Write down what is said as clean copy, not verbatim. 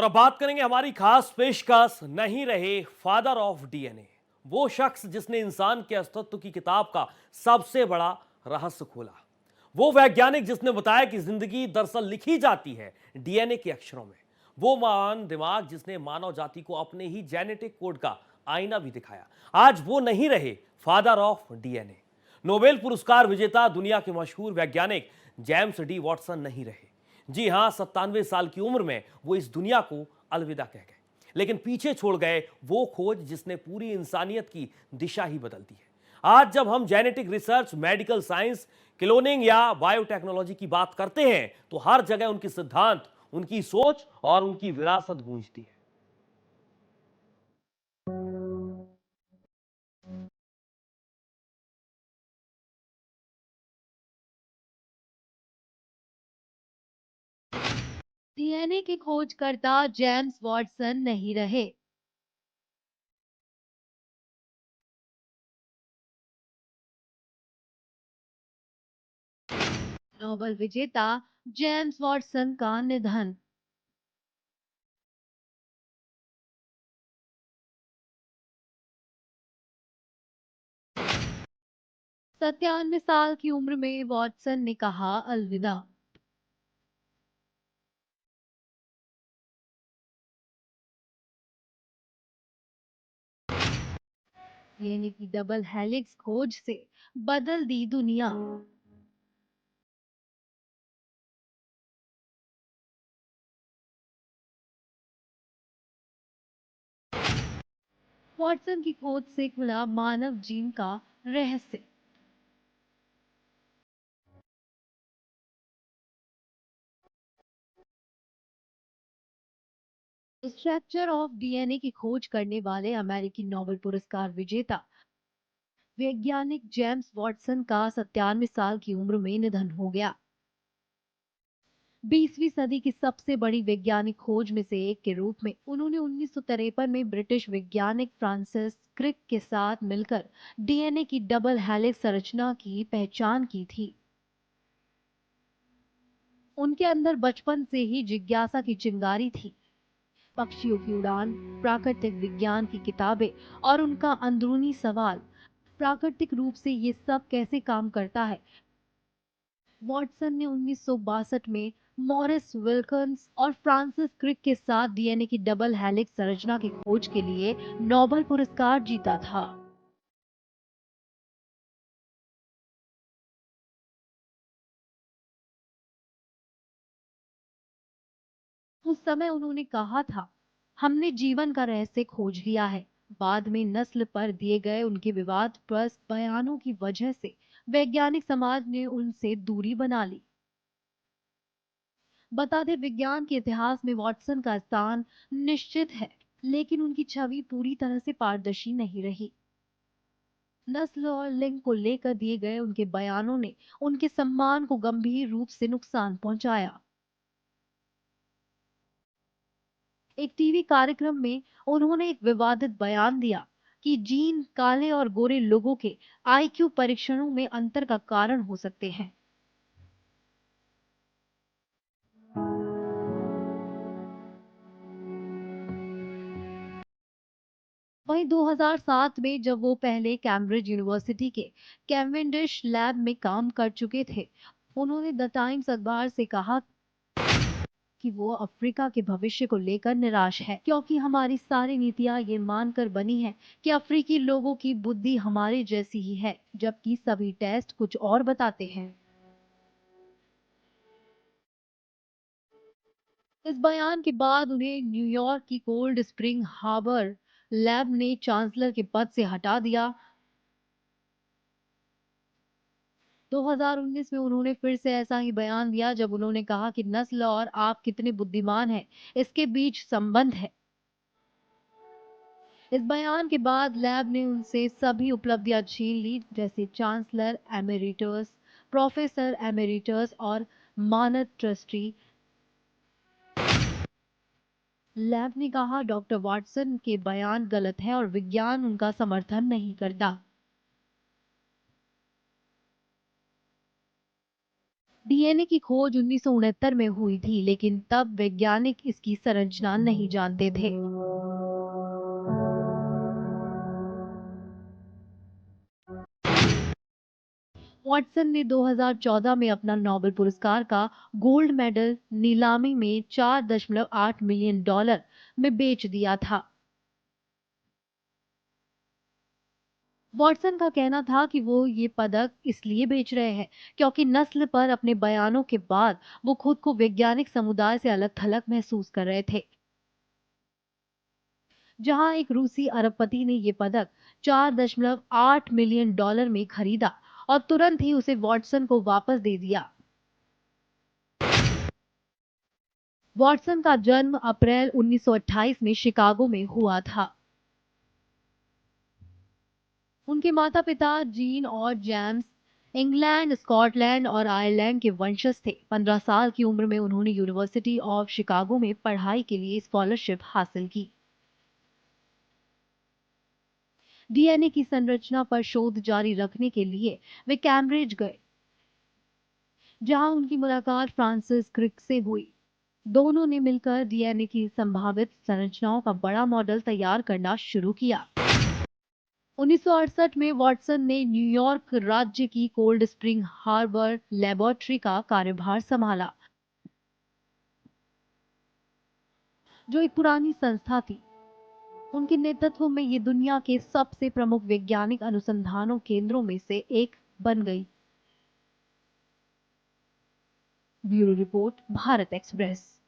और अब बात करेंगे हमारी खास पेशकश नहीं रहे फादर ऑफ डीएनए, वो शख्स जिसने इंसान के अस्तित्व की किताब का सबसे बड़ा रहस्य खोला। वो वैज्ञानिक जिसने बताया कि जिंदगी दरअसल लिखी जाती है डीएनए के अक्षरों में। वो महान दिमाग जिसने मानव जाति को अपने ही जेनेटिक कोड का आईना भी दिखाया। आज वो नहीं रहे फादर ऑफ डीएनए। नोबेल पुरस्कार विजेता दुनिया के मशहूर वैज्ञानिक जेम्स डी वॉटसन नहीं रहे। जी हां, 97 साल की उम्र में वो इस दुनिया को अलविदा कह गए, लेकिन पीछे छोड़ गए वो खोज जिसने पूरी इंसानियत की दिशा ही बदल दी है। आज जब हम genetic research, medical science, cloning या बायोटेक्नोलॉजी की बात करते हैं तो हर जगह उनके सिद्धांत, उनकी सोच और उनकी विरासत गूंजती है। डीएनए के खोजकर्ता जेम्स वॉटसन नहीं रहे। नोबेल विजेता जेम्स वॉटसन का निधन। 97 साल की उम्र में वॉटसन ने कहा अलविदा। डीएनए की डबल हेलिक्स खोज से बदल दी दुनिया। वॉटसन की खोज से खुला मानव जीन का रहस्य। स्ट्रक्चर ऑफ डीएनए की खोज करने वाले अमेरिकी नोबेल पुरस्कार विजेता वैज्ञानिक जेम्स वॉटसन का 97 साल की उम्र में निधन हो गया। 20वीं सदी की सबसे बड़ी वैज्ञानिक खोज में से एक के रूप में उन्होंने 1953 में ब्रिटिश वैज्ञानिक फ्रांसिस क्रिक के साथ मिलकर डीएनए की डबल हेलिक्स संरचना की पहचान की थी। उनके अंदर बचपन से ही जिज्ञासा की चिंगारी थी। पक्षियों की उड़ान, प्राकृतिक विज्ञान की किताबें और उनका अंदरूनी सवाल, प्राकृतिक रूप से ये सब कैसे काम करता है। वॉटसन ने 1962 में मॉरिस विल्कन्स और फ्रांसिस क्रिक के साथ डीएनए की डबल हेलिक्स संरचना की खोज के लिए नोबेल पुरस्कार जीता था। उस समय उन्होंने कहा था, हमने जीवन का रहस्य खोज लिया है। बाद में नस्ल पर दिए गए उनके विवादग्रस्त बयानों की वजह से वैज्ञानिक समाज ने उनसे दूरी बना ली। बता दें, विज्ञान के इतिहास में वॉटसन का स्थान निश्चित है, लेकिन उनकी छवि पूरी तरह से पारदर्शी नहीं रही। नस्ल और लिंग को लेकर दिए गए उनके बयानों ने उनके सम्मान को गंभीर रूप से नुकसान पहुंचाया। एक टीवी कार्यक्रम में उन्होंने एक विवादित बयान दिया कि जीन काले और गोरे लोगों के आईक्यू परीक्षणों में अंतर का कारण हो सकते हैं। वहीं 2007 में जब वो पहले कैम्ब्रिज यूनिवर्सिटी के कैवेंडिश लैब में काम कर चुके थे, उन्होंने द टाइम्स अखबार से कहा कि वो अफ्रीका के भविष्य को लेकर निराश है, क्योंकि हमारी सारी नीतियां ये मानकर बनी है कि अफ्रीकी लोगों की बुद्धि हमारे जैसी ही है, जबकि सभी टेस्ट कुछ और बताते हैं। इस बयान के बाद उन्हें न्यूयॉर्क की कोल्ड स्प्रिंग हार्बर लैब ने चांसलर के पद से हटा दिया। 2019 में उन्होंने फिर से ऐसा ही बयान दिया, जब उन्होंने कहा कि नस्ल और आप कितने बुद्धिमान हैं, इसके बीच संबंध है। इस बयान के बाद लैब ने उनसे सभी उपलब्धियां छीन ली, जैसे चांसलर एमेरिटस, प्रोफेसर एमेरिटस और मानद ट्रस्टी। लैब ने कहा डॉक्टर वाटसन के बयान गलत है और विज्ञान उनका समर्थन नहीं करता। डीएनए की खोज 1969 में हुई थी, लेकिन तब वैज्ञानिक इसकी संरचना नहीं जानते थे। वॉटसन ने 2014 में अपना नोबेल पुरस्कार का गोल्ड मेडल नीलामी में $4.8 मिलियन में बेच दिया था। वॉटसन का कहना था कि वो ये पदक इसलिए बेच रहे हैं क्योंकि नस्ल पर अपने बयानों के बाद वो खुद को वैज्ञानिक समुदाय से अलग थलग महसूस कर रहे थे। जहां एक रूसी अरबपति ने ये पदक $4.8 मिलियन में खरीदा और तुरंत ही उसे वॉटसन को वापस दे दिया। वॉटसन का जन्म अप्रैल 1928 में शिकागो में हुआ था। उनके माता-पिता जीन और जेम्स इंग्लैंड, स्कॉटलैंड और आयरलैंड के वंशज थे। 15 साल की उम्र में उन्होंने यूनिवर्सिटी ऑफ शिकागो में पढ़ाई के लिए स्कॉलरशिप हासिल की। डीएनए की संरचना पर शोध जारी रखने के लिए वे कैम्ब्रिज गए, जहां उनकी मुलाकात फ्रांसिस क्रिक से हुई। दोनों ने मिलकर डीएनए की संभावित संरचनाओं का बड़ा मॉडल तैयार करना शुरू किया। 1968 में वॉटसन ने न्यूयॉर्क राज्य की कोल्ड स्प्रिंग हार्बर लेबोरेटरी का कार्यभार संभाला, जो एक पुरानी संस्था थी। उनके नेतृत्व में ये दुनिया के सबसे प्रमुख वैज्ञानिक अनुसंधानों केंद्रों में से एक बन गई। Bureau report, Bharat express.